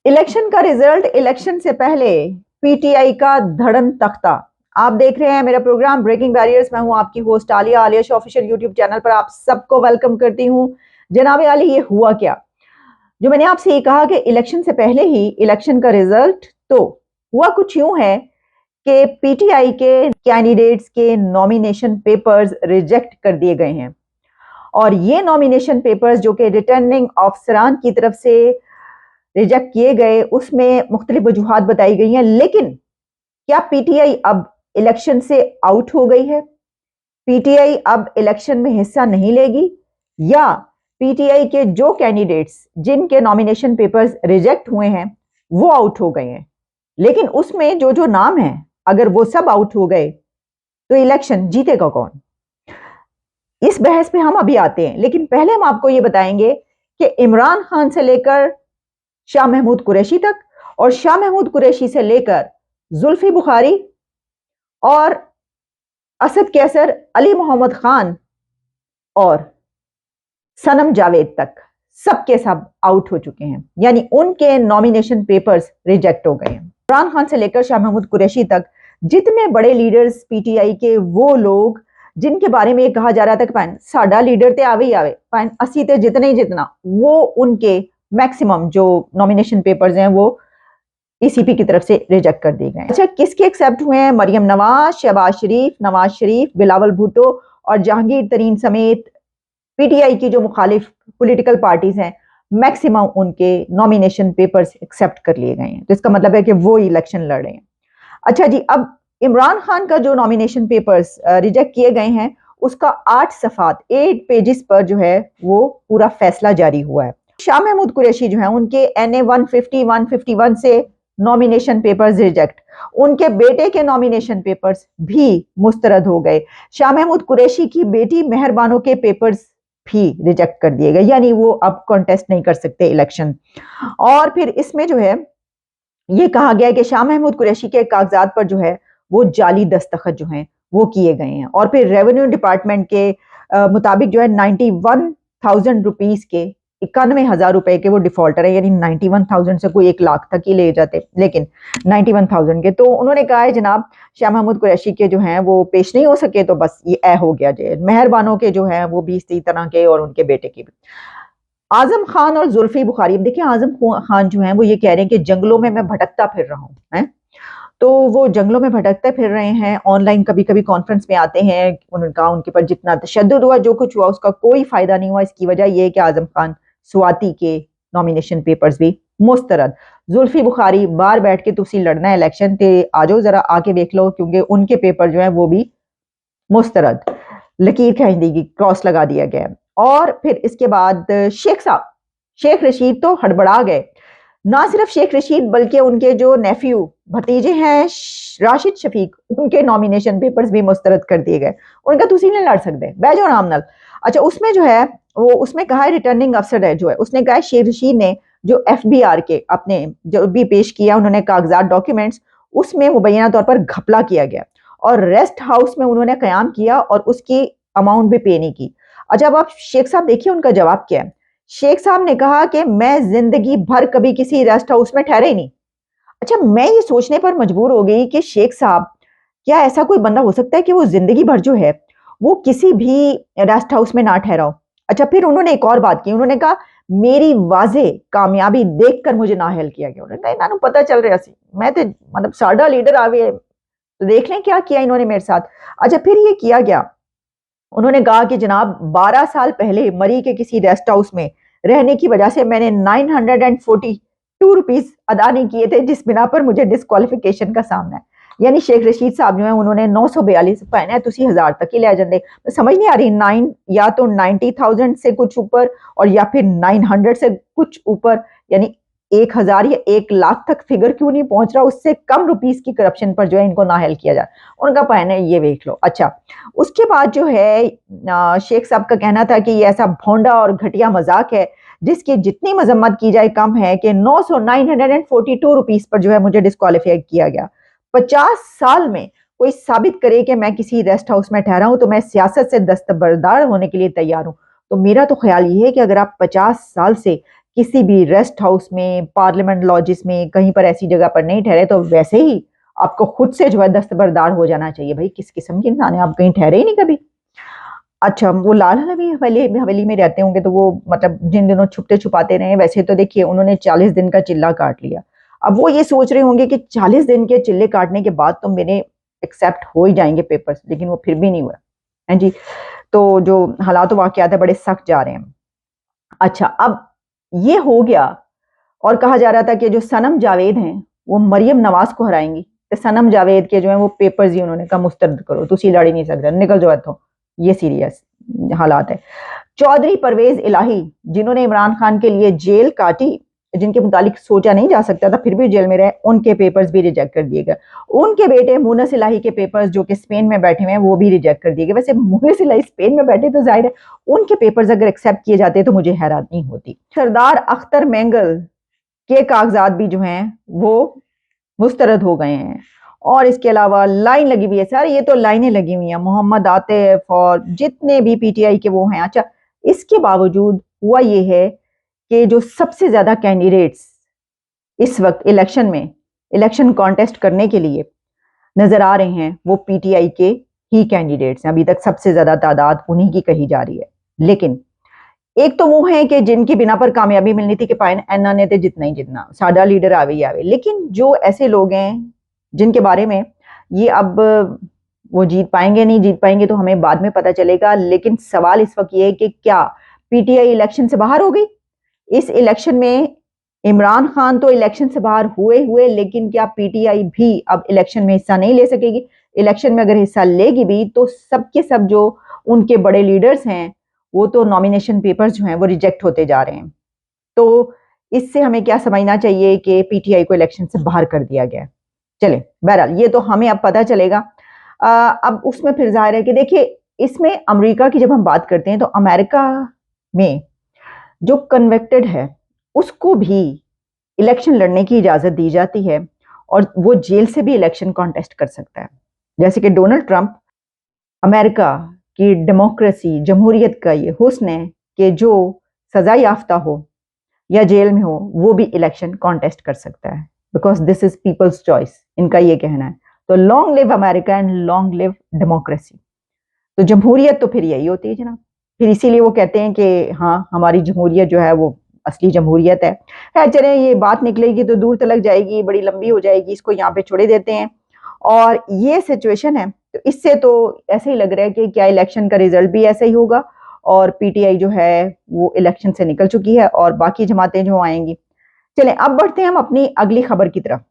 Election का result, election से पहले पीटीआई का धड़न तख्ता। आप देख रहे हैं मेरा प्रोग्राम ब्रेकिंग बैरियर्स। मैं हूं आपकी host Alia. Alia show official YouTube channel पर आप सबको वेलकम करती हूं। जनाब आली, ये हुआ क्या जो मैंने आपसे ये कहा कि इलेक्शन से पहले ही इलेक्शन का रिजल्ट, तो हुआ कुछ यूं है कि पीटीआई के कैंडिडेट्स के नॉमिनेशन पेपर्स रिजेक्ट कर दिए गए हैं। और ये नॉमिनेशन पेपर्स जो कि रिटर्निंग अफसरान की तरफ से रिजेक्ट किए गए, उसमें मुख्तलिफ वजूहात बताई गई हैं। लेकिन क्या पीटीआई अब इलेक्शन से आउट हो गई है? पीटीआई अब इलेक्शन में हिस्सा नहीं लेगी? या पीटीआई के जो कैंडिडेट्स जिनके नॉमिनेशन पेपर्स रिजेक्ट हुए हैं वो आउट हो गए हैं, लेकिन उसमें जो जो नाम हैं अगर वो सब आउट हो गए तो इलेक्शन जीतेगा कौन? इस बहस पे हम अभी आते हैं, लेकिन पहले हम आपको ये बताएंगे कि इमरान खान से लेकर शाह महमूद कुरैशी तक, और शाह महमूद कुरैशी से लेकर जुल्फी बुखारी और असद कैसर, अली मोहम्मद खान और सनम जावेद तक सबके सब आउट हो चुके हैं, यानी उनके नॉमिनेशन पेपर्स रिजेक्ट हो गए हैं। इमरान खान से लेकर शाह महमूद कुरैशी तक जितने बड़े लीडर्स पीटीआई के, वो लोग जिनके बारे में कहा जा रहा था कि साडा लीडर ते आवे ही आवे, असी ते जितने ही जितना, वो उनके मैक्सिमम जो नॉमिनेशन पेपर्स हैं वो ईसीपी की तरफ से रिजेक्ट कर दिए गए। अच्छा, किसके एक्सेप्ट हुए हैं? मरियम नवाज, शहबाज शरीफ, नवाज शरीफ, बिलावल भुट्टो और जहांगीर तरीन समेत पीटीआई की जो मुखालिफ पॉलिटिकल पार्टीज हैं, मैक्सिमम उनके नॉमिनेशन पेपर्स एक्सेप्ट कर लिए गए हैं। तो इसका मतलब है कि वो इलेक्शन लड़ रहे हैं। अच्छा जी, अब इमरान खान का जो नॉमिनेशन पेपर्स रिजेक्ट किए गए हैं, उसका 8 सफ़ात 8 पेजेस पर जो है वो पूरा फैसला जारी हुआ है। शाह महमूद कुरैशी जो है, उनके NA 150 151 से नॉमिनेशन पेपर्स रिजेक्ट, उनके बेटे के नॉमिनेशन पेपर्स भी मुस्तरद हो गए। शाह महमूद कुरैशी की बेटी मेहरबानों के पेपर्स भी रिजेक्ट कर दिए गए, यानी वो अब कॉन्टेस्ट नहीं कर सकते इलेक्शन। और फिर इसमें जो है ये कहा गया है कि शाह महमूद कुरैशी के कागजात पर जो है वो जाली दस्तखत जो हैं वो किए गए हैं। और फिर रेवेन्यू डिपार्टमेंट के मुताबिक जो है 91,000 रुपीज के, 91,000 रुपए के वो डिफॉल्टर है, यानी 91,000 से कोई 1 लाख तक ही ले जाते, लेकिन 91,000 के। तो उन्होंने कहा है जनाब शाह महमूद कुरैशी के जो हैं वो पेश नहीं हो सके, तो बस ये ए हो गया। जे मेहरबानों के जो हैं वो भी इसी तरह के, और उनके बेटे की भी। आजम खान और जुल्फी बुखारी, देखिए आजम खान जो हैं वो ये कह रहे हैं कि जंगलों में मैं भटकता फिर रहा हूँ, है तो वो जंगलों में भटकते फिर रहे हैं। ऑनलाइन कभी कभी कॉन्फ्रेंस में आते हैं, उनका उनके पर जितना तशद्दुद हुआ, जो कुछ हुआ, उसका कोई फायदा नहीं हुआ। इसकी वजह यह है कि आजम खान स्वाति के नॉमिनेशन पेपर्स भी मुस्तरद। जुल्फी बुखारी बाहर बैठ के तुसी लड़ना है इलेक्शन ते, आ जाओ जरा आके देख लो, क्योंकि उनके पेपर जो है वो भी मुस्तरद, लकीर खींच दी, क्रॉस लगा दिया गया। और फिर इसके बाद शेख रशीद तो हड़बड़ा गए। ना सिर्फ शेख रशीद बल्कि उनके जो नेफ्यू भतीजे हैं राशिद शफीक, उनके नॉमिनेशन पेपर्स भी मुस्तरद कर दिए गए। उनका तुसी नहीं लड़ सकते, बह जाओ आराम नाल। अच्छा, उसमें जो है वो उसमें कहा है, रिटर्निंग अफसर है जो है, उसने कहा है शेख रशीद ने जो FBR के अपने जो भी पेश किया उन्होंने कागजात, डॉक्यूमेंट्स, उसमें मुबैना तौर पर घपला किया गया और रेस्ट हाउस में उन्होंने कयाम किया और उसकी अमाउंट भी पे नहीं की। अच्छा, अब आप शेख साहब देखिए उनका जवाब क्या है। शेख साहब ने कहा कि मैं जिंदगी भर कभी किसी रेस्ट हाउस में ठहरे ही नहीं। अच्छा, मैं ये सोचने पर मजबूर हो गई कि शेख साहब, क्या ऐसा कोई बंदा हो सकता है कि वो जिंदगी भर जो है वो किसी भी रेस्ट हाउस में ना ठहरा हो? अच्छा, फिर उन्होंने एक और बात की, उन्होंने कहा मेरी वाजे कामयाबी देखकर मुझे नाअहल किया गया। उन्होंने कहा इन्होंने पता चल रहा सी, मैं तो मतलब साडा लीडर आ गए, तो देख लें क्या किया इन्होंने मेरे साथ। अच्छा, फिर ये किया गया, उन्होंने कहा कि जनाब 12 साल पहले मरी के किसी रेस्ट हाउस में रहने की वजह से मैंने 942 रुपीज अदा नहीं किए थे, जिस बिना पर मुझे डिस्क्वालिफिकेशन का सामना है। यानी शेख रशीद साहब जो है उन्होंने 942 पाए ना, तुसी 1000 तक ही ले जाते। समझ नहीं आ रही, 9 या तो 90,000 से कुछ ऊपर और या फिर 900 से कुछ ऊपर, यानी 1,000 या 1 लाख तक फिगर क्यों नहीं पहुंच रहा? उससे कम रुपीस की करप्शन पर जो है इनको नाअहल किया जाए। उनका पैन है, ये देख लो। अच्छा, उसके बाद जो है शेख साहब का कहना था कि ये ऐसा भोंडा और घटिया मजाक है जिसकी जितनी मजम्मत की जाए कम है कि 942 रुपीस पर जो है मुझे डिस्क्वालीफाई किया गया। 50 साल में कोई साबित करे कि मैं किसी रेस्ट हाउस में ठहरा हूं तो मैं सियासत से दस्तबरदार होने के लिए तैयार हूं। तो मेरा तो ख्याल ये है कि अगर आप 50 साल से किसी भी रेस्ट हाउस में, पार्लियामेंट लॉजेस में, कहीं पर ऐसी जगह पर नहीं ठहरे तो वैसे ही आपको खुद से जो है दस्तबरदार हो जाना चाहिए। भाई किस किस्म के इंसान है आप, कहीं ठहरे ही नहीं कभी। अच्छा, वो लाल हवेली हवेली में रहते होंगे तो वो मतलब जिन दिनों छुपते छुपाते रहे, वैसे तो देखिए उन्होंने 40 दिन का चिल्ला काट लिया। अब वो ये सोच रहे होंगे कि 40 दिन के चिल्ले काटने के बाद तो मेरे एक्सेप्ट हो ही जाएंगे पेपर्स, लेकिन वो फिर भी नहीं हुआ है जी। तो जो हालात वाकयात है बड़े सख्त जा रहे हैं। अच्छा, अब ये हो गया और कहा जा रहा था कि जो सनम जावेद हैं वो मरियम नवाज को हराएंगी, तो सनम जावेद के जो है वो पेपर्स ही उन्होंने कहा मुस्तरद करो, तुसी लड़ ही नहीं सकता, निकल जाओ इत्थों। ये सीरियस हालात है। चौधरी परवेज इलाही जिन्होंने इमरान खान के लिए जेल काटी, जिनके मुतालिक सोचा नहीं जा सकता था फिर भी जेल में रहे, उनके पेपर्स भी रिजेक्ट कर दिए गए। उनके बेटे मुनस इलाही के पेपर्स जो कि स्पेन में बैठे हुए हैं वो भी रिजेक्ट कर दिए गए। वैसे मुनस इलाही स्पेन में बैठे तो जाहिर है उनके पेपर्स अगर एक्सेप्ट किए जाते तो मुझे हैरानी होती। सरदार अख्तर मेंगल के कागजात भी जो हैं वो मुस्तरद हो गए हैं। और इसके अलावा लाइन लगी हुई है, सारी ये तो लाइनें लगी हुई हैं, मोहम्मद आतिफ और जितने भी पीटीआई के वो हैं। अच्छा, इसके बावजूद हुआ ये है कि जो सबसे ज्यादा कैंडिडेट्स इस वक्त इलेक्शन में इलेक्शन कॉन्टेस्ट करने के लिए नजर आ रहे हैं वो पीटीआई के ही कैंडिडेट्स हैं। अभी तक सबसे ज्यादा तादाद उन्हीं की कही जा रही है। लेकिन एक तो वो है कि जिनकी बिना पर कामयाबी मिलनी थी कि पाइन एना ने तो जितना ही जितना साडा लीडर आवे ही आवे, लेकिन जो ऐसे लोग हैं जिनके बारे में ये अब वो जीत पाएंगे नहीं जीत पाएंगे तो हमें बाद में पता चलेगा। लेकिन सवाल इस वक्त ये है कि क्या पीटीआई इलेक्शन से बाहर हो गई? इस इलेक्शन में इमरान खान तो इलेक्शन से बाहर हुए लेकिन क्या पीटीआई भी अब इलेक्शन में हिस्सा नहीं ले सकेगी? इलेक्शन में अगर हिस्सा लेगी भी तो सबके सब जो उनके बड़े लीडर्स हैं वो तो नॉमिनेशन पेपर्स जो हैं वो रिजेक्ट होते जा रहे हैं। तो इससे हमें क्या समझना चाहिए कि पीटीआई को इलेक्शन से बाहर कर दिया गया। चले, बहरहाल ये तो हमें अब पता चलेगा। अब उसमें फिर जाहिर है कि देखिए इसमें अमेरिका की जब हम बात करते हैं तो अमेरिका में जो कन्विक्टेड है उसको भी इलेक्शन लड़ने की इजाजत दी जाती है और वो जेल से भी इलेक्शन कॉन्टेस्ट कर सकता है। जैसे कि डोनाल्ड ट्रंप, अमेरिका की डेमोक्रेसी जमहूरियत का ये हुस्न है कि जो सजा याफ्ता हो या जेल में हो वो भी इलेक्शन कॉन्टेस्ट कर सकता है, because this is people's choice, इनका ये कहना है। तो long live America and long live democracy. तो जमहूरियत तो फिर यही होती है जनाब, फिर इसीलिए वो कहते हैं कि हाँ हमारी जमहूरियत जो है वो असली जमहूरियत है। चले, ये बात निकलेगी तो दूर तलक जाएगी, बड़ी लंबी हो जाएगी, इसको यहाँ पे छोड़े देते हैं। और ये सिचुएशन है तो इससे तो ऐसे ही लग रहा है कि क्या इलेक्शन का रिजल्ट भी ऐसा ही होगा और पीटीआई जो है वो इलेक्शन से निकल चुकी है और बाकी जमातें जो आएंगी। चलें अब बढ़ते हैं हम अपनी अगली खबर की तरफ।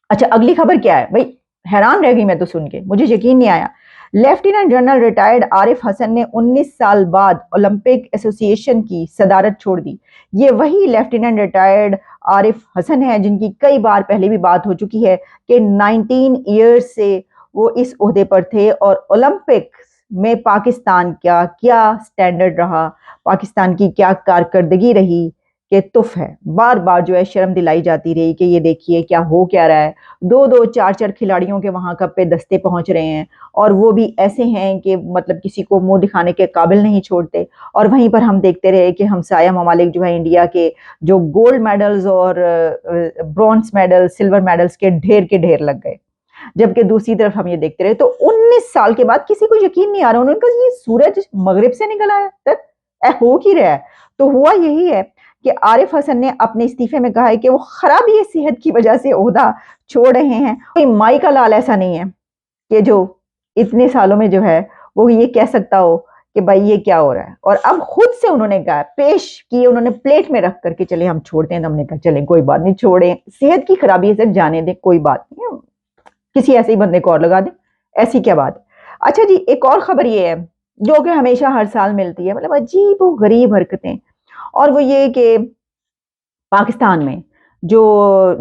अच्छा, अगली खबर क्या है भाई? हैरान रह गई मैं तो सुन के, मुझे यकीन नहीं आया। Lieutenant general retired Arif Hasan ने 19 साल बाद ओलंपिक एसोसिएशन की सदारत छोड़ दी। ये वही लेफ्टिनेंट रिटायर्ड आरिफ हसन है जिनकी कई बार पहले भी बात हो चुकी है कि 19 ईयर्स से वो इस ओहदे पर थे और ओलंपिक्स में पाकिस्तान का क्या स्टैंडर्ड रहा, पाकिस्तान की क्या कारकर्दगी रही कि तुफ है। बार बार जो है शर्म दिलाई जाती रही कि ये देखिए क्या हो क्या रहा है। दो दो चार चार खिलाड़ियों के वहां कप पे दस्ते पहुंच रहे हैं और वो भी ऐसे हैं कि मतलब किसी को मुंह दिखाने के काबिल नहीं छोड़ते। और वहीं पर हम देखते रहे कि हमसाया ममालिक जो है इंडिया के जो गोल्ड मेडल्स और ब्रॉन्ज मेडल सिल्वर मेडल्स के ढेर लग गए, जबकि दूसरी तरफ हम ये देखते रहे। तो 19 साल के बाद किसी को यकीन नहीं आ रहा, उन्होंने कहा ये सूरज मगरिब से निकल आया तक हो की रहा है। तो हुआ यही है कि आरिफ हसन ने अपने इस्तीफे में कहा है कि वो खराबी सेहत की वजह से ओहदा छोड़ रहे हैं। कोई माई का लाल ऐसा नहीं है कि जो इतने सालों में जो है वो ये कह सकता हो कि भाई ये क्या हो रहा है। और अब खुद से उन्होंने कहा, पेश किए उन्होंने प्लेट में रख करके चले हम छोड़ते हैं। तो हमने कहा चले कोई बात नहीं, छोड़े, सेहत की खराबी है सर, जाने दें, कोई बात नहीं, किसी ऐसे ही बंदे को और लगा दें, ऐसी क्या बात। अच्छा जी, एक और खबर ये है जो कि हमेशा हर साल मिलती है, मतलब अजीब व गरीब हरकतें, और वो ये कि पाकिस्तान में जो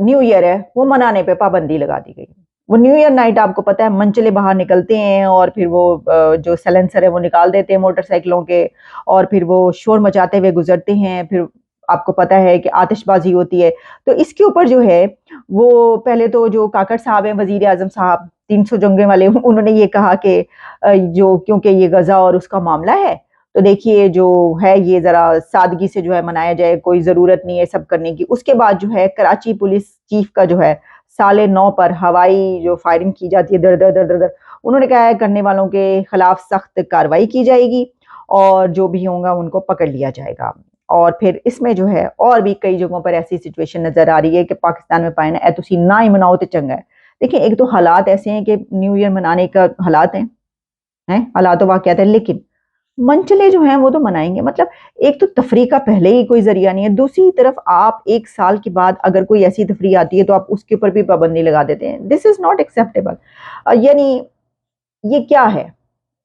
न्यू ईयर है वो मनाने पे पाबंदी लगा दी गई। वो न्यू ईयर नाइट आपको पता है मनचले बाहर निकलते हैं और फिर वो जो सैलेंसर है वो निकाल देते हैं मोटरसाइकिलों के और फिर वो शोर मचाते हुए गुजरते हैं। फिर आपको पता है कि आतिशबाजी होती है। तो इसके ऊपर जो है वो पहले तो जो काकड़ साहब हैं, वजीर आजम साहब 300 जंगे वाले, उन्होंने ये कहा कि जो क्योंकि ये गजा और उसका मामला है तो تو دیکھیے جو ہے یہ ذرا سادگی سے جو ہے منایا جائے، کوئی ضرورت نہیں ہے سب کرنے کی۔ اس کے بعد جو ہے کراچی پولیس چیف کا جو ہے سال 9 پر ہوائی جو فائرنگ کی جاتی ہے در در در در در، انہوں نے کہا ہے کرنے والوں کے خلاف سخت کارروائی کی جائے گی اور جو بھی ہوں گا ان کو پکڑ لیا جائے گا۔ اور پھر اس میں جو ہے اور بھی کئی جگہوں پر ایسی سچویشن نظر آ رہی ہے کہ پاکستان میں پائے نا اے تسی نہ ہی مناؤ تو چنگا ہے۔ دیکھیں ایک تو حالات ایسے ہیں کہ نیو ایئر منانے کا حالات ہیں حالات و واقعات ہیں، لیکن منچلے جو ہیں وہ تو منائیں گے۔ مطلب ایک تو تفریح کا پہلے ہی کوئی ذریعہ نہیں ہے، دوسری طرف آپ ایک سال کے بعد اگر کوئی ایسی تفریح آتی ہے تو آپ اس کے اوپر بھی پابندی لگا دیتے ہیں۔ دس از ناٹ ایکسیپٹیبل۔ یعنی یہ کیا ہے؟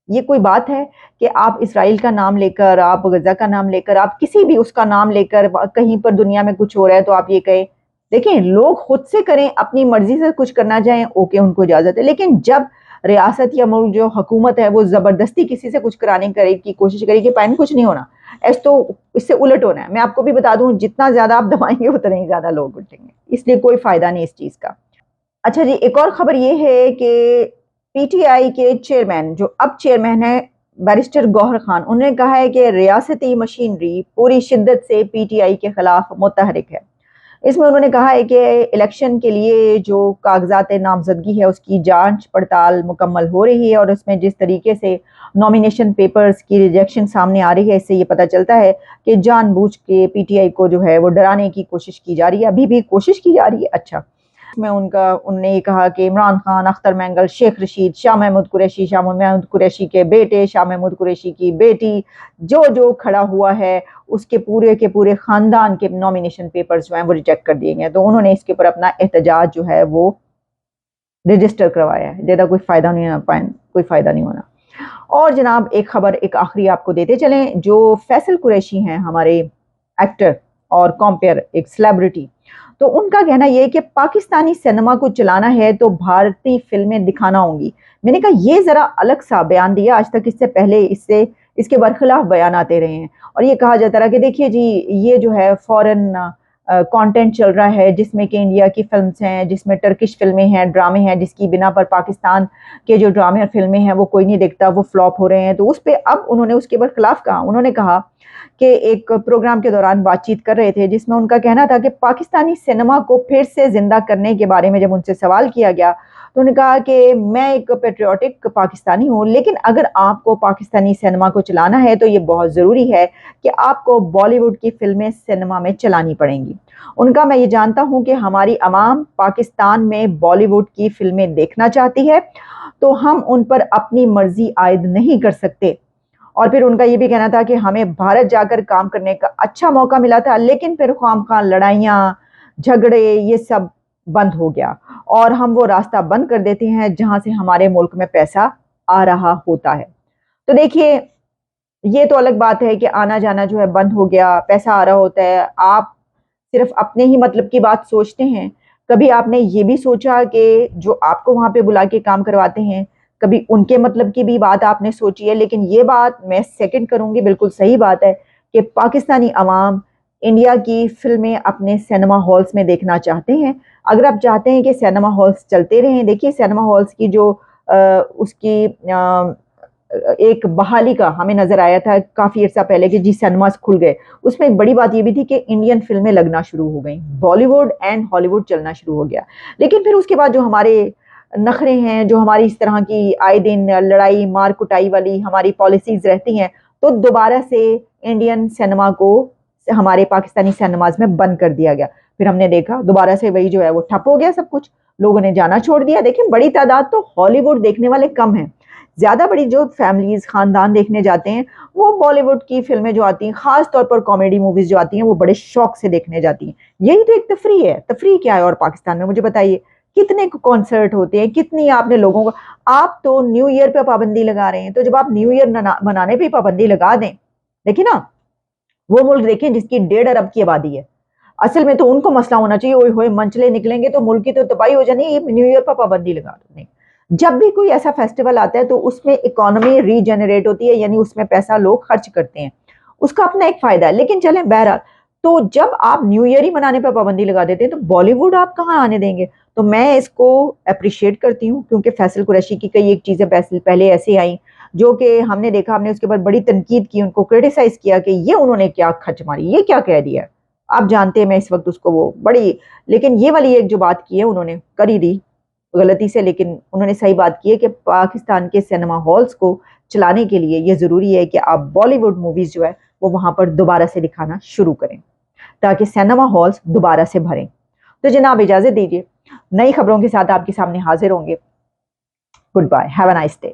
یہ کوئی بات ہے کہ آپ اسرائیل کا نام لے کر، آپ غزہ کا نام لے کر، آپ کسی بھی اس کا نام لے کر کہیں پر دنیا میں کچھ ہو رہا ہے تو آپ یہ کہیں؟ دیکھیں لوگ خود سے کریں، اپنی مرضی سے کچھ کرنا چاہیں، اوکے ان کو اجازت ہے، لیکن جب ریاست یا ملک جو حکومت ہے وہ زبردستی کسی سے کچھ کرانے کی کوشش کرے کہ پائن کچھ نہیں ہونا، تو اس سے الٹ ہونا ہے۔ میں آپ کو بھی بتا دوں جتنا زیادہ آپ دبائیں گے اتنا ہی زیادہ لوگ اٹھیں گے، اس لیے کوئی فائدہ نہیں اس چیز کا۔ اچھا جی، ایک اور خبر یہ ہے کہ پی ٹی آئی کے چیئرمین جو اب چیئرمین ہے بیرسٹر گوہر خان، انہوں نے کہا ہے کہ ریاستی مشینری پوری شدت سے پی ٹی آئی کے خلاف متحرک ہے۔ اس میں انہوں نے کہا ہے کہ الیکشن کے لیے جو کاغذات نامزدگی ہے اس کی جانچ پڑتال مکمل ہو رہی ہے، اور اس میں جس طریقے سے نامینیشن پیپرز کی ریجیکشن سامنے آ رہی ہے اس سے یہ پتہ چلتا ہے کہ جان بوجھ کے پی ٹی آئی کو جو ہے وہ ڈرانے کی کوشش کی جا رہی ہے، ابھی بھی کوشش کی جا رہی ہے۔ اچھا، میں انہوں نے یہ کہا کہ عمران خان، اختر مینگل، شیخ رشید، شاہ محمود قریشی، شاہ محمود قریشی کے بیٹے، شاہ محمود قریشی کی بیٹی، جو کھڑا ہوا ہے اس کے پورے خاندان کے نامینیشن پیپرز جو ہیں وہ ریجیکٹ کر دیے گئے، تو انہوں نے اس کے اوپر اپنا احتجاج جو ہے وہ رجسٹر کروایا ہے۔ زیادہ کوئی فائدہ نہیں ہونا۔ اور جناب ایک خبر ایک آخری آپ کو دیتے چلیں، جو فیصل قریشی ہیں ہمارے ایکٹر اور کمپیئر ایک سیلیبریٹی، تو ان کا کہنا یہ ہے کہ پاکستانی سینما کو چلانا ہے تو بھارتی فلمیں دکھانا ہوں گی۔ میں نے کہا یہ ذرا الگ سا بیان دیا، آج تک اس سے پہلے اس کے برخلاف بیان آتے رہے ہیں، اور یہ کہا جاتا رہا کہ دیکھیے جی یہ جو ہے فورن کانٹینٹ چل رہا ہے جس میں کہ انڈیا کی فلمز ہیں، جس میں ٹرکش فلمیں ہیں، ڈرامے ہیں، جس کی بنا پر پاکستان کے جو ڈرامے اور فلمیں ہیں وہ کوئی نہیں دیکھتا، وہ فلاپ ہو رہے ہیں۔ تو اس پہ اب انہوں نے اس کے برخلاف کہا، انہوں نے کہا کہ ایک پروگرام کے دوران بات چیت کر رہے تھے جس میں ان کا کہنا تھا کہ پاکستانی سینما کو پھر سے زندہ کرنے کے بارے میں جب ان سے سوال کیا گیا تو انہوں نے کہا کہ میں ایک پیٹریوٹک پاکستانی ہوں، لیکن اگر آپ کو پاکستانی سینما کو چلانا ہے تو یہ بہت ضروری ہے کہ آپ کو بالی ووڈ کی فلمیں سینما میں چلانی پڑیں گی۔ ان کا میں یہ جانتا ہوں کہ ہماری عوام پاکستان میں بالی ووڈ کی فلمیں دیکھنا چاہتی ہے، تو ہم ان پر اپنی مرضی عائد نہیں کر سکتے۔ اور پھر ان کا یہ بھی کہنا تھا کہ ہمیں بھارت جا کر کام کرنے کا اچھا موقع ملا تھا، لیکن پھر خواہ مخواہ لڑائیاں جھگڑے یہ سب بند ہو گیا، اور ہم وہ راستہ بند کر دیتے ہیں جہاں سے ہمارے ملک میں پیسہ آ رہا ہوتا ہے۔ تو دیکھیے یہ تو الگ بات ہے کہ آنا جانا جو ہے بند ہو گیا، پیسہ آ رہا ہوتا ہے، آپ صرف اپنے ہی مطلب کی بات سوچتے ہیں۔ کبھی آپ نے یہ بھی سوچا کہ جو آپ کو وہاں پہ بلا کے کام کرواتے ہیں کبھی ان کے مطلب کی بھی بات آپ نے سوچی ہے؟ لیکن یہ بات میں سیکنڈ کروں گی، بالکل صحیح بات ہے کہ پاکستانی عوام انڈیا کی فلمیں اپنے سینما ہالز میں دیکھنا چاہتے ہیں۔ اگر آپ چاہتے ہیں کہ سینما ہالز چلتے رہیں، دیکھیے سینما ہالز کی جو اس کی ایک بحالی کا ہمیں نظر آیا تھا کافی عرصہ پہلے کہ جی سینماز کھل گئے، اس میں ایک بڑی بات یہ بھی تھی کہ انڈین فلمیں لگنا شروع ہو گئیں، بالی ووڈ اینڈ ہالی ووڈ چلنا شروع ہو گیا۔ لیکن پھر اس کے بعد جو ہمارے نخرے ہیں، جو ہماری اس طرح کی آئے دن لڑائی مار کٹائی والی ہماری پالیسیز رہتی ہیں، تو دوبارہ سے انڈین سینما کو ہمارے پاکستانی سینماز میں بند کر دیا گیا۔ پھر ہم نے دیکھا دوبارہ سے وہی جو ہے وہ ٹھپ ہو گیا، سب کچھ لوگوں نے جانا چھوڑ دیا۔ دیکھیں بڑی تعداد تو ہالی ووڈ دیکھنے والے کم ہیں، زیادہ بڑی جو فیملیز خاندان دیکھنے جاتے ہیں وہ بالی ووڈ کی فلمیں جو آتی ہیں، خاص طور پر کامیڈی موویز جو آتی ہیں، وہ بڑے شوق سے دیکھنے جاتی ہیں۔ یہی تو ایک تفریح ہے۔ تفریح کیا ہے اور پاکستان میں؟ مجھے بتائیے کتنے کنسرٹ ہوتے ہیں، کتنی آپ نے لوگوں کو، آپ تو نیو ایئر پہ پابندی لگا رہے ہیں، تو جب آپ نیو ایئر منانے پہ پابندی لگا دیں، دیکھیں نا وہ ملک دیکھیں جس کی 1.5 ارب کی آبادی ہے، اصل میں تو ان کو مسئلہ ہونا چاہیے، اوئے ہوئے منچلے نکلیں گے تو ملک کی تو تباہی ہو جانی، یہ نیو ایئر پہ پابندی لگا دیں۔ نہیں، جب بھی کوئی ایسا فیسٹیول آتا ہے تو اس میں اکانومی ری جنریٹ ہوتی ہے، یعنی اس میں پیسہ لوگ خرچ کرتے ہیں، اس کا اپنا ایک فائدہ ہے۔ لیکن چلیں بہرحال، تو جب آپ نیو ایئر ہی منانے پہ پابندی لگا دیتے ہیں تو بالی ووڈ آپ کہاں آنے دیں گے؟ تو میں اس کو اپریشیٹ کرتی ہوں، کیونکہ فیصل قریشی کی کئی ایک چیزیں پہلے ایسے آئیں جو کہ ہم نے دیکھا, ہم نے اس کے بعد بڑی تنقید کی, ان کو کرٹیسائز کیا کہ یہ انہوں نے کیا کھچ ماری, یہ کیا کہہ دیا. آپ جانتے ہیں میں اس وقت اس کو وہ بڑی, لیکن یہ والی ایک جو بات کی ہے انہوں نے کری دی غلطی سے, لیکن انہوں نے صحیح بات کی ہے کہ پاکستان کے سینما ہالز کو چلانے کے لیے یہ ضروری ہے کہ آپ بالی ووڈ موویز جو ہے وہ وہاں پر دوبارہ سے دکھانا شروع کریں تاکہ سینما ہالز دوبارہ سے بھریں. تو جناب اجازت دیجیے, نئی خبروں کے ساتھ آپ کے سامنے حاضر ہوں گے. Good bye, have a nice day.